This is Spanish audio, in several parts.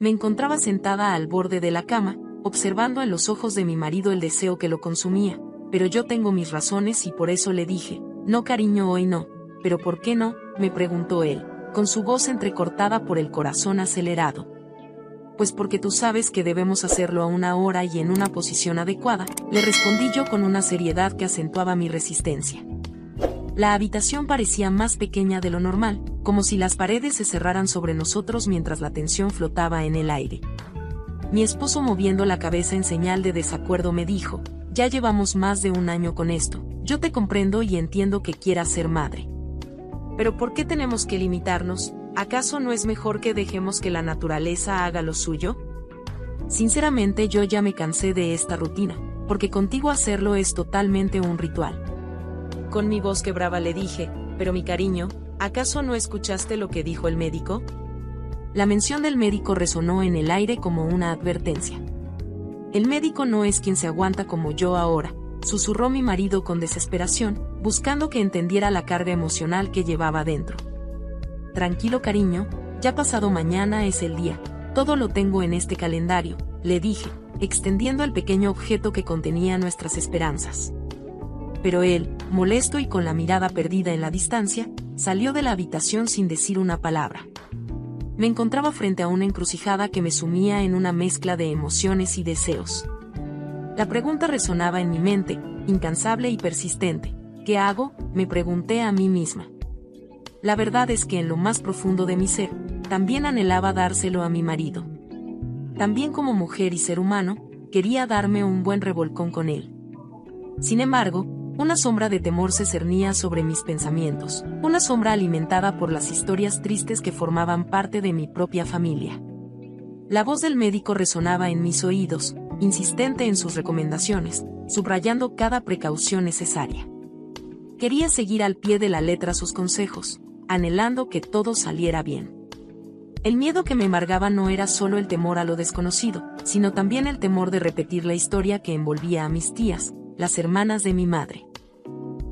Me encontraba sentada al borde de la cama, observando en los ojos de mi marido el deseo que lo consumía, pero yo tengo mis razones y por eso le dije, no cariño, hoy no. ¿Pero por qué no?, me preguntó él, con su voz entrecortada por el corazón acelerado. Pues porque tú sabes que debemos hacerlo a una hora y en una posición adecuada, le respondí yo con una seriedad que acentuaba mi resistencia. La habitación parecía más pequeña de lo normal, como si las paredes se cerraran sobre nosotros mientras la tensión flotaba en el aire. Mi esposo, moviendo la cabeza en señal de desacuerdo, me dijo, ya llevamos más de un año con esto, yo te comprendo y entiendo que quieras ser madre. Pero ¿por qué tenemos que limitarnos? ¿Acaso no es mejor que dejemos que la naturaleza haga lo suyo? Sinceramente yo ya me cansé de esta rutina, porque contigo hacerlo es totalmente un ritual. Con mi voz quebrada le dije, pero mi cariño, ¿acaso no escuchaste lo que dijo el médico? La mención del médico resonó en el aire como una advertencia. El médico no es quien se aguanta como yo ahora, susurró mi marido con desesperación, buscando que entendiera la carga emocional que llevaba dentro. Tranquilo cariño, ya pasado mañana es el día, todo lo tengo en este calendario, le dije, extendiendo el pequeño objeto que contenía nuestras esperanzas. Pero él, molesto y con la mirada perdida en la distancia, salió de la habitación sin decir una palabra. Me encontraba frente a una encrucijada que me sumía en una mezcla de emociones y deseos. La pregunta resonaba en mi mente, incansable y persistente. ¿Qué hago?, me pregunté a mí misma. La verdad es que en lo más profundo de mi ser, también anhelaba dárselo a mi marido. También como mujer y ser humano, quería darme un buen revolcón con él. Sin embargo, una sombra de temor se cernía sobre mis pensamientos, una sombra alimentada por las historias tristes que formaban parte de mi propia familia. La voz del médico resonaba en mis oídos, insistente en sus recomendaciones, subrayando cada precaución necesaria. Quería seguir al pie de la letra sus consejos, anhelando que todo saliera bien. El miedo que me embargaba no era solo el temor a lo desconocido, sino también el temor de repetir la historia que envolvía a mis tías, las hermanas de mi madre.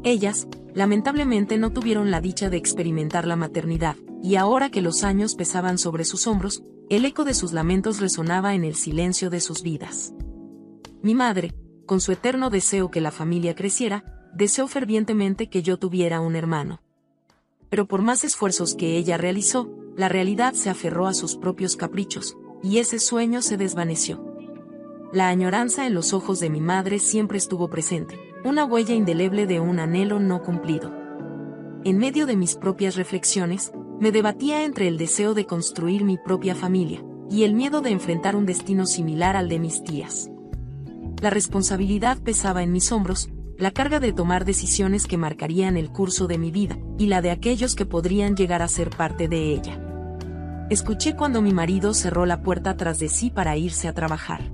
Ellas, lamentablemente, no tuvieron la dicha de experimentar la maternidad, y ahora que los años pesaban sobre sus hombros, el eco de sus lamentos resonaba en el silencio de sus vidas. Mi madre, con su eterno deseo que la familia creciera, deseó fervientemente que yo tuviera un hermano. Pero por más esfuerzos que ella realizó, la realidad se aferró a sus propios caprichos, y ese sueño se desvaneció. La añoranza en los ojos de mi madre siempre estuvo presente, una huella indeleble de un anhelo no cumplido. En medio de mis propias reflexiones, me debatía entre el deseo de construir mi propia familia, y el miedo de enfrentar un destino similar al de mis tías. La responsabilidad pesaba en mis hombros, la carga de tomar decisiones que marcarían el curso de mi vida, y la de aquellos que podrían llegar a ser parte de ella. Escuché cuando mi marido cerró la puerta tras de sí para irse a trabajar.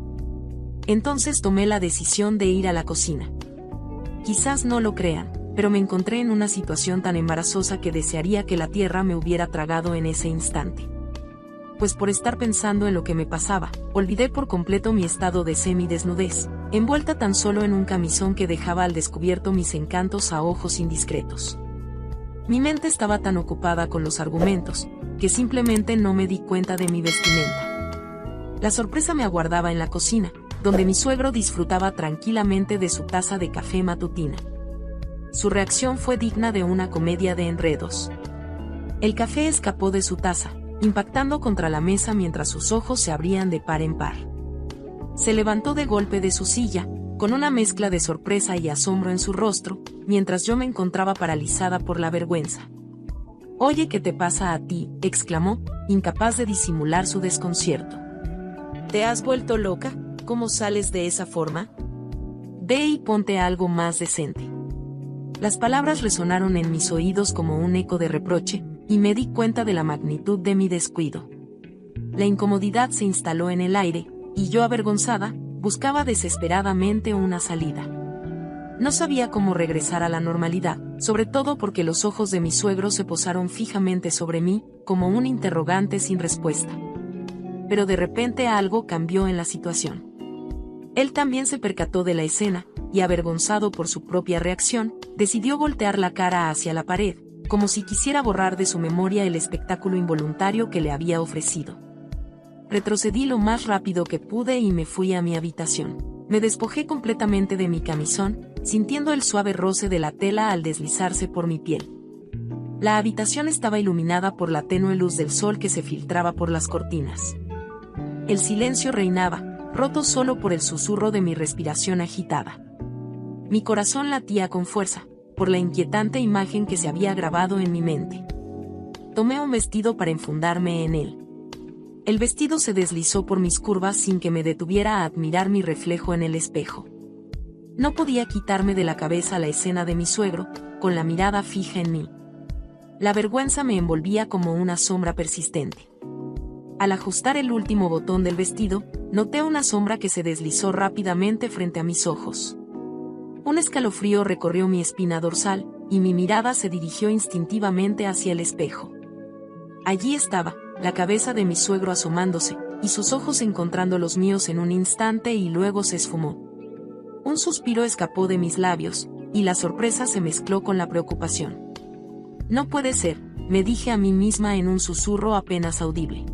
Entonces tomé la decisión de ir a la cocina. Quizás no lo crean, pero me encontré en una situación tan embarazosa que desearía que la tierra me hubiera tragado en ese instante. Pues por estar pensando en lo que me pasaba, olvidé por completo mi estado de semidesnudez, envuelta tan solo en un camisón que dejaba al descubierto mis encantos a ojos indiscretos. Mi mente estaba tan ocupada con los argumentos, que simplemente no me di cuenta de mi vestimenta. La sorpresa me aguardaba en la cocina, donde mi suegro disfrutaba tranquilamente de su taza de café matutina. Su reacción fue digna de una comedia de enredos. El café escapó de su taza, impactando contra la mesa mientras sus ojos se abrían de par en par. Se levantó de golpe de su silla, con una mezcla de sorpresa y asombro en su rostro, mientras yo me encontraba paralizada por la vergüenza. «Oye, ¿qué te pasa a ti?», exclamó, incapaz de disimular su desconcierto. «¿Te has vuelto loca? ¿Cómo sales de esa forma? Ve y ponte algo más decente». Las palabras resonaron en mis oídos como un eco de reproche, y me di cuenta de la magnitud de mi descuido. La incomodidad se instaló en el aire, y yo, avergonzada, buscaba desesperadamente una salida. No sabía cómo regresar a la normalidad, sobre todo porque los ojos de mi suegro se posaron fijamente sobre mí, como un interrogante sin respuesta. Pero de repente algo cambió en la situación. Él también se percató de la escena, y avergonzado por su propia reacción, decidió voltear la cara hacia la pared, como si quisiera borrar de su memoria el espectáculo involuntario que le había ofrecido. Retrocedí lo más rápido que pude y me fui a mi habitación. Me despojé completamente de mi camisón, sintiendo el suave roce de la tela al deslizarse por mi piel. La habitación estaba iluminada por la tenue luz del sol que se filtraba por las cortinas. El silencio reinaba, roto solo por el susurro de mi respiración agitada. Mi corazón latía con fuerza, por la inquietante imagen que se había grabado en mi mente. Tomé un vestido para enfundarme en él. El vestido se deslizó por mis curvas sin que me detuviera a admirar mi reflejo en el espejo. No podía quitarme de la cabeza la escena de mi suegro, con la mirada fija en mí. La vergüenza me envolvía como una sombra persistente. Al ajustar el último botón del vestido, noté una sombra que se deslizó rápidamente frente a mis ojos. Un escalofrío recorrió mi espina dorsal, y mi mirada se dirigió instintivamente hacia el espejo. Allí estaba, la cabeza de mi suegro asomándose, y sus ojos encontrando los míos en un instante y luego se esfumó. Un suspiro escapó de mis labios, y la sorpresa se mezcló con la preocupación. No puede ser, me dije a mí misma en un susurro apenas audible.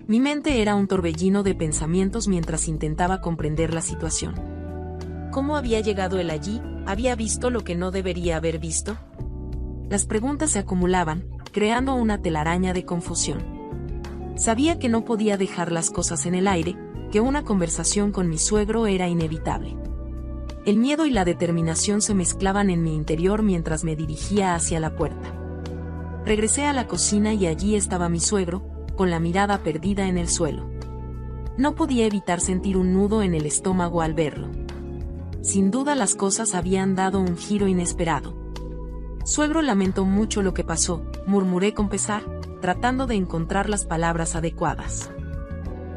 Mi mente era un torbellino de pensamientos mientras intentaba comprender la situación. ¿Cómo había llegado él allí? ¿Había visto lo que no debería haber visto? Las preguntas se acumulaban, creando una telaraña de confusión. Sabía que no podía dejar las cosas en el aire, que una conversación con mi suegro era inevitable. El miedo y la determinación se mezclaban en mi interior mientras me dirigía hacia la puerta. Regresé a la cocina y allí estaba mi suegro, con la mirada perdida en el suelo. No podía evitar sentir un nudo en el estómago al verlo. Sin duda las cosas habían dado un giro inesperado. Suegro, lamento mucho lo que pasó, murmuré con pesar, tratando de encontrar las palabras adecuadas.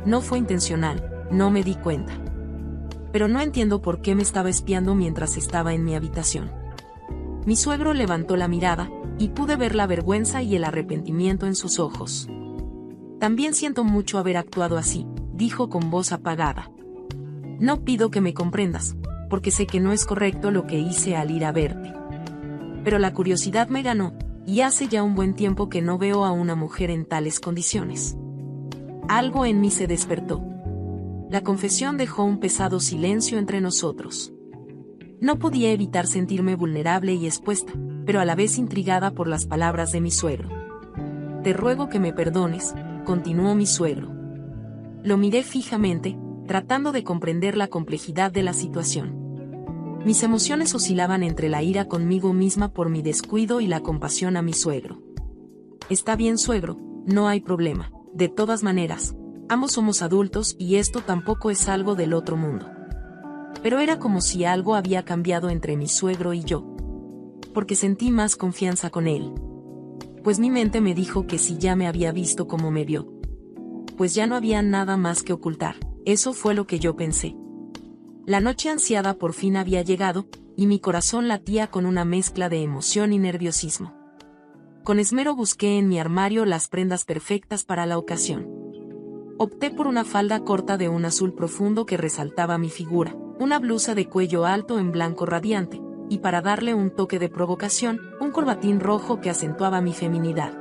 No fue intencional, no me di cuenta. Pero no entiendo por qué me estaba espiando mientras estaba en mi habitación. Mi suegro levantó la mirada, y pude ver la vergüenza y el arrepentimiento en sus ojos. También siento mucho haber actuado así, dijo con voz apagada. No pido que me comprendas, porque sé que no es correcto lo que hice al ir a verte. Pero la curiosidad me ganó, y hace ya un buen tiempo que no veo a una mujer en tales condiciones. Algo en mí se despertó. La confesión dejó un pesado silencio entre nosotros. No podía evitar sentirme vulnerable y expuesta, pero a la vez intrigada por las palabras de mi suegro. Te ruego que me perdones, continuó mi suegro. Lo miré fijamente, tratando de comprender la complejidad de la situación. Mis emociones oscilaban entre la ira conmigo misma por mi descuido y la compasión a mi suegro. Está bien, suegro, no hay problema. De todas maneras, ambos somos adultos y esto tampoco es algo del otro mundo. Pero era como si algo había cambiado entre mi suegro y yo. Porque sentí más confianza con él. Pues mi mente me dijo que si ya me había visto como me vio, pues ya no había nada más que ocultar. Eso fue lo que yo pensé. La noche ansiada por fin había llegado, y mi corazón latía con una mezcla de emoción y nerviosismo. Con esmero busqué en mi armario las prendas perfectas para la ocasión. Opté por una falda corta de un azul profundo que resaltaba mi figura, una blusa de cuello alto en blanco radiante, y para darle un toque de provocación, un corbatín rojo que acentuaba mi feminidad.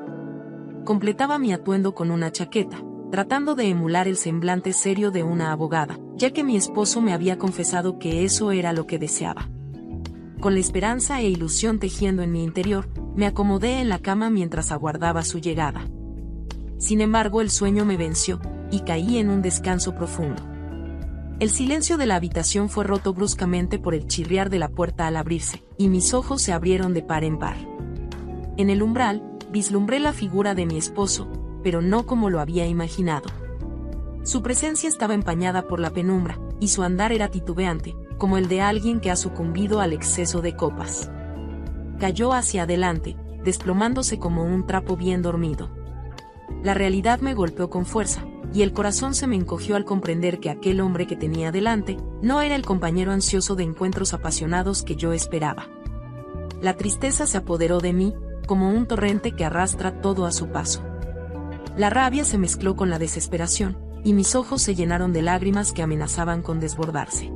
Completaba mi atuendo con una chaqueta, tratando de emular el semblante serio de una abogada, ya que mi esposo me había confesado que eso era lo que deseaba. Con la esperanza e ilusión tejiendo en mi interior, me acomodé en la cama mientras aguardaba su llegada. Sin embargo, el sueño me venció, y caí en un descanso profundo. El silencio de la habitación fue roto bruscamente por el chirriar de la puerta al abrirse, y mis ojos se abrieron de par en par. En el umbral, vislumbré la figura de mi esposo, pero no como lo había imaginado. Su presencia estaba empañada por la penumbra, y su andar era titubeante, como el de alguien que ha sucumbido al exceso de copas. Cayó hacia adelante, desplomándose como un trapo bien dormido. La realidad me golpeó con fuerza, y el corazón se me encogió al comprender que aquel hombre que tenía delante no era el compañero ansioso de encuentros apasionados que yo esperaba. La tristeza se apoderó de mí, como un torrente que arrastra todo a su paso. La rabia se mezcló con la desesperación, y mis ojos se llenaron de lágrimas que amenazaban con desbordarse.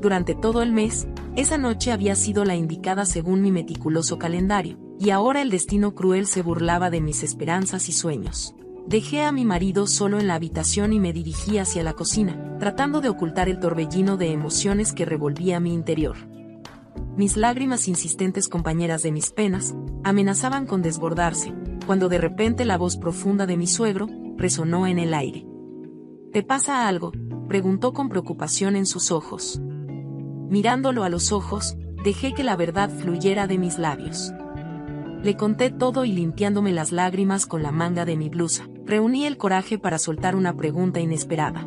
Durante todo el mes, esa noche había sido la indicada según mi meticuloso calendario, y ahora el destino cruel se burlaba de mis esperanzas y sueños. Dejé a mi marido solo en la habitación y me dirigí hacia la cocina, tratando de ocultar el torbellino de emociones que revolvía mi interior. Mis lágrimas insistentes, compañeras de mis penas, amenazaban con desbordarse, cuando de repente la voz profunda de mi suegro resonó en el aire. ¿Te pasa algo?, preguntó con preocupación en sus ojos. Mirándolo a los ojos, dejé que la verdad fluyera de mis labios. Le conté todo y, limpiándome las lágrimas con la manga de mi blusa, reuní el coraje para soltar una pregunta inesperada.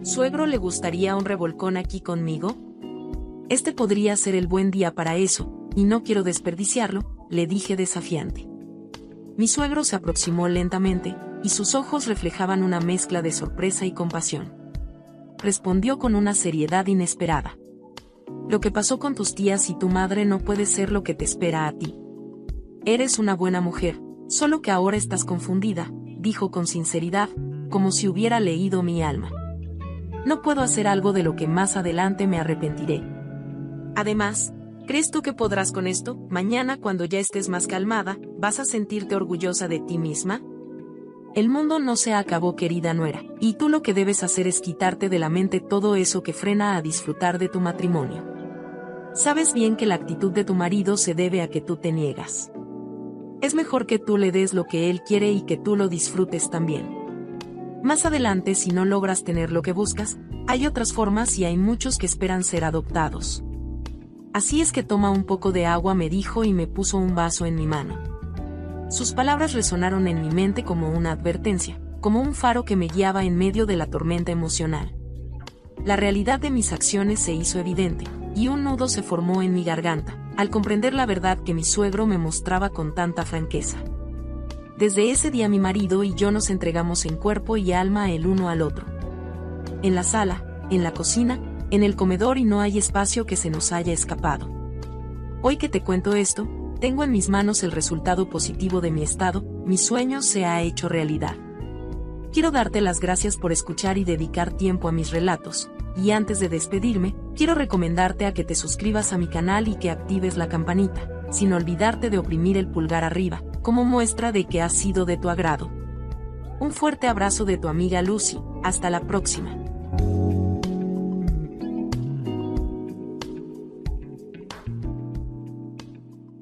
¿Suegro, le gustaría un revolcón aquí conmigo? Este podría ser el buen día para eso, y no quiero desperdiciarlo, le dije desafiante. Mi suegro se aproximó lentamente, y sus ojos reflejaban una mezcla de sorpresa y compasión. Respondió con una seriedad inesperada. Lo que pasó con tus tías y tu madre no puede ser lo que te espera a ti. Eres una buena mujer, solo que ahora estás confundida, dijo con sinceridad, como si hubiera leído mi alma. No puedo hacer algo de lo que más adelante me arrepentiré. Además, ¿crees tú que podrás con esto? Mañana, cuando ya estés más calmada, ¿vas a sentirte orgullosa de ti misma? El mundo no se acabó, querida nuera, y tú lo que debes hacer es quitarte de la mente todo eso que frena a disfrutar de tu matrimonio. Sabes bien que la actitud de tu marido se debe a que tú te niegas. Es mejor que tú le des lo que él quiere y que tú lo disfrutes también. Más adelante, si no logras tener lo que buscas, hay otras formas y hay muchos que esperan ser adoptados. Así es que toma un poco de agua, me dijo y me puso un vaso en mi mano. Sus palabras resonaron en mi mente como una advertencia, como un faro que me guiaba en medio de la tormenta emocional. La realidad de mis acciones se hizo evidente, y un nudo se formó en mi garganta, al comprender la verdad que mi suegro me mostraba con tanta franqueza. Desde ese día mi marido y yo nos entregamos en cuerpo y alma el uno al otro. En la sala, en la cocina, en el comedor, y no hay espacio que se nos haya escapado. Hoy que te cuento esto, tengo en mis manos el resultado positivo de mi estado, mi sueño se ha hecho realidad. Quiero darte las gracias por escuchar y dedicar tiempo a mis relatos, y antes de despedirme, quiero recomendarte a que te suscribas a mi canal y que actives la campanita, sin olvidarte de oprimir el pulgar arriba, como muestra de que ha sido de tu agrado. Un fuerte abrazo de tu amiga Lucy, hasta la próxima.